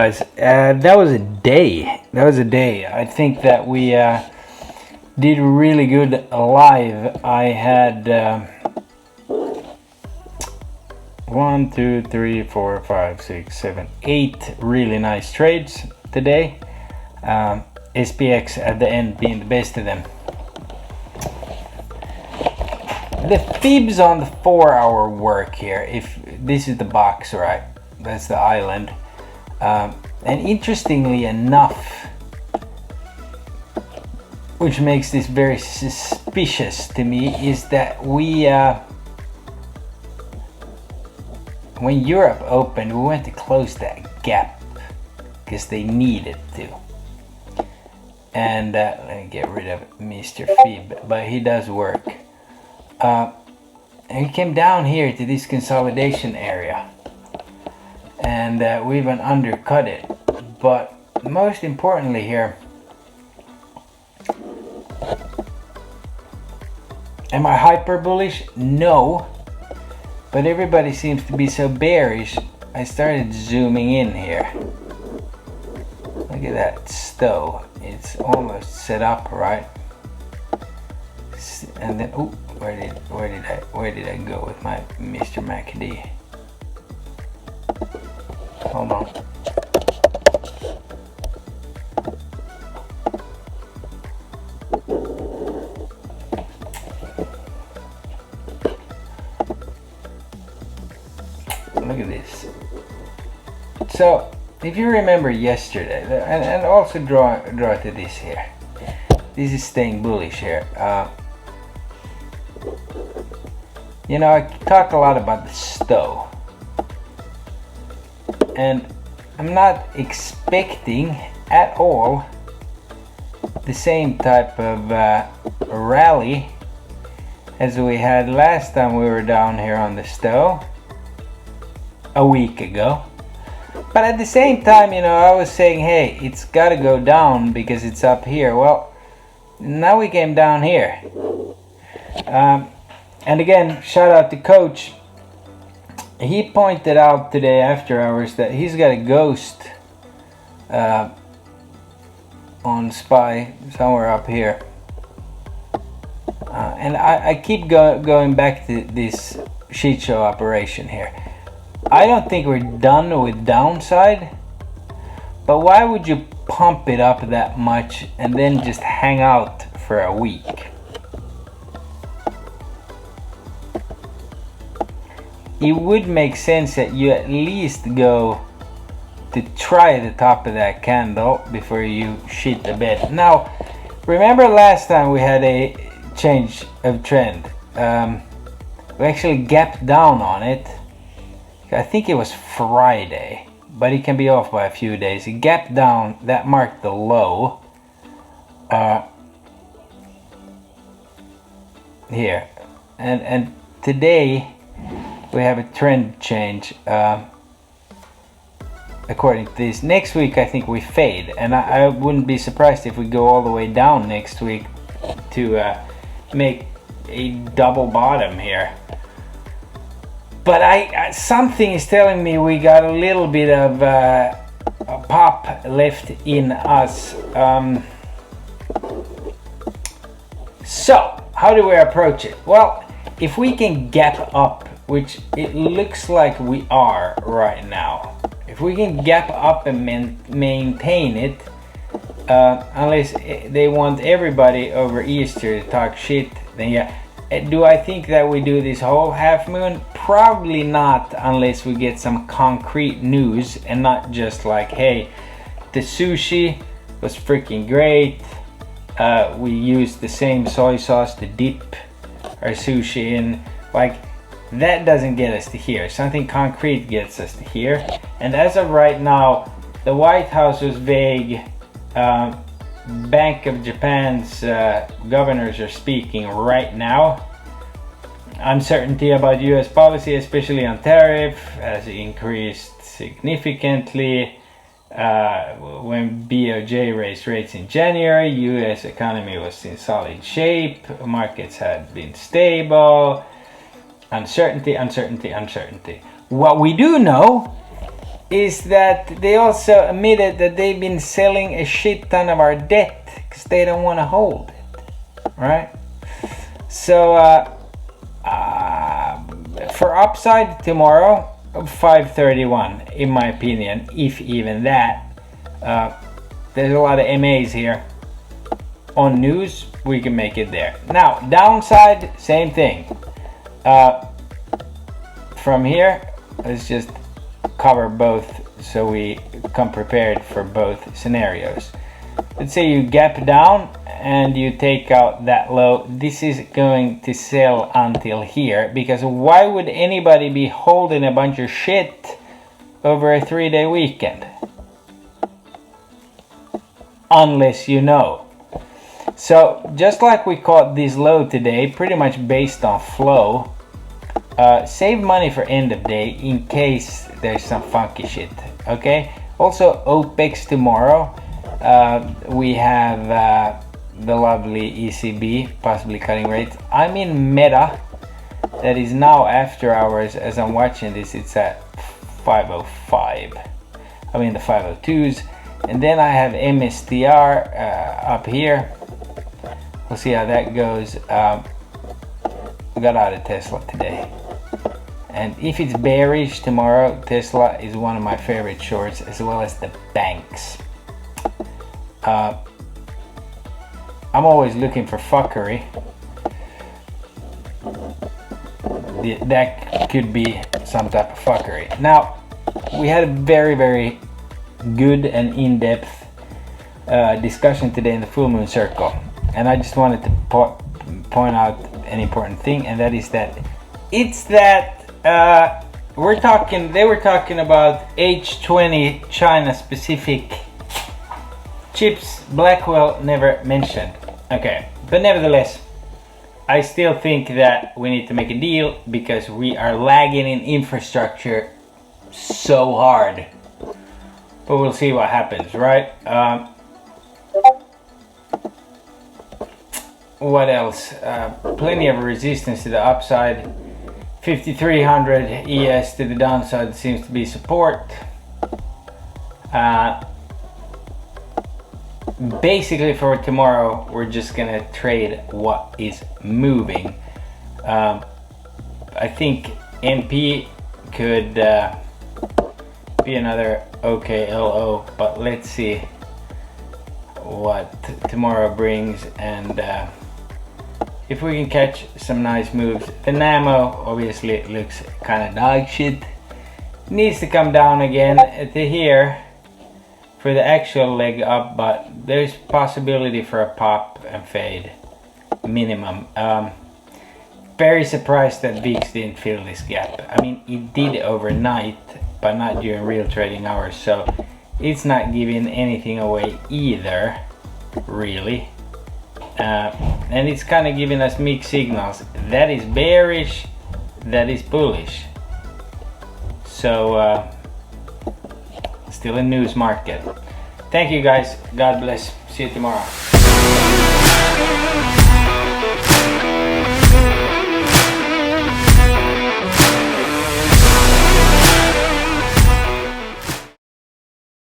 guys, that was a day. I think that we did really good live. I had 1, 2, 3, 4, 5, 6, 7, 8 really nice trades today. SPX at the end being the best of them. The fibs on the 4-hour work here. If this is the box, right? That's the island. And interestingly enough, which makes this very suspicious to me, is that we when Europe opened, we went to close that gap because they needed to. And let me get rid of Mr. Fib, but he does work. And we came down here to this consolidation area, and we even undercut it. But most importantly here, am I hyper bullish? No, but everybody seems to be so bearish. I started zooming in here. Look at that stow. It's almost set up right. And then, ooh, where did I go with my Mr. McD? Hold on. Look at this. So, if you remember yesterday, and also draw to this here. This is staying bullish here. You know, I talked a lot about the stow, and I'm not expecting at all the same type of rally as we had last time we were down here on the stow a week ago. But at the same time, you know, I was saying, hey, it's got to go down because it's up here. Well, now we came down here. And again, shout out to Coach. He pointed out today after hours that he's got a ghost on SPY somewhere up here. And I keep going back to this sheet show operation here. I don't think we're done with downside, but why would you pump it up that much and then just hang out for a week? It would make sense that you at least go to try the top of that candle before you shit the bed. Now, remember last time we had a change of trend. We actually gapped down on it. I think it was Friday, but it can be off by a few days. It gapped down, that marked the low. Here. And today we have a trend change according to this. Next week I think we fade, and I wouldn't be surprised if we go all the way down next week to make a double bottom here. But something is telling me we got a little bit of a pop left in us. So how do we approach it? Well, if we can gap up, which it looks like we are right now, if we can gap up and maintain it, unless they want everybody over Easter to talk shit, then yeah. Do I think that we do this whole half moon? Probably not, unless we get some concrete news and not just like, hey, the sushi was freaking great. We used the same soy sauce to dip our sushi in. Like, that doesn't get us to here. Something concrete gets us to here. And as of right now, the White House was vague. Bank of Japan's governors are speaking right now. Uncertainty about US policy, especially on tariff, has increased significantly. When BOJ raised rates in January, US economy was in solid shape. Markets had been stable. Uncertainty. What we do know is that they also admitted that they've been selling a shit ton of our debt because they don't want to hold it, right? So for upside tomorrow, 531 in my opinion, if even that. There's a lot of MAs here. On news, we can make it there. Now, downside, same thing. From here, let's just cover both so we come prepared for both scenarios. Let's say you gap down and you take out that low. This is going to sell until here, because why would anybody be holding a bunch of shit over a 3-day weekend? Unless you know. So just like we caught this low today, pretty much based on flow, save money for end of day in case there's some funky shit. Okay, also OPEX tomorrow. We have the lovely ECB possibly cutting rates. I'm in Meta, that is now after hours. As I'm watching this, it's at 505. I'm in the 502s. And then I have MSTR up here. We'll see how that goes. We got out of Tesla today. And if it's bearish tomorrow, Tesla is one of my favorite shorts, as well as the banks. I'm always looking for fuckery. That could be some type of fuckery. Now, we had a very, very good and in-depth discussion today in the Full Moon Circle, and I just wanted to point out an important thing, and that is that it's that they were talking about H20 China specific chips. Blackwell never mentioned. Okay, but nevertheless, I still think that we need to make a deal because we are lagging in infrastructure so hard. But we'll see what happens, right? What else? Plenty of resistance to the upside. 5300 ES to the downside seems to be support. Basically for tomorrow, we're just gonna trade what is moving. I think NP could be another OKLO, but let's see what tomorrow brings, and if we can catch some nice moves. The NAMO obviously looks kind of dog shit. Needs to come down again to here for the actual leg up, but there's possibility for a pop and fade minimum. Very surprised that VIX didn't fill this gap. I mean, it did overnight, but not during real trading hours, so it's not giving anything away either, really. And it's kind of giving us mixed signals. That is bearish, that is bullish. So still a news market. Thank you guys, God bless, see you tomorrow.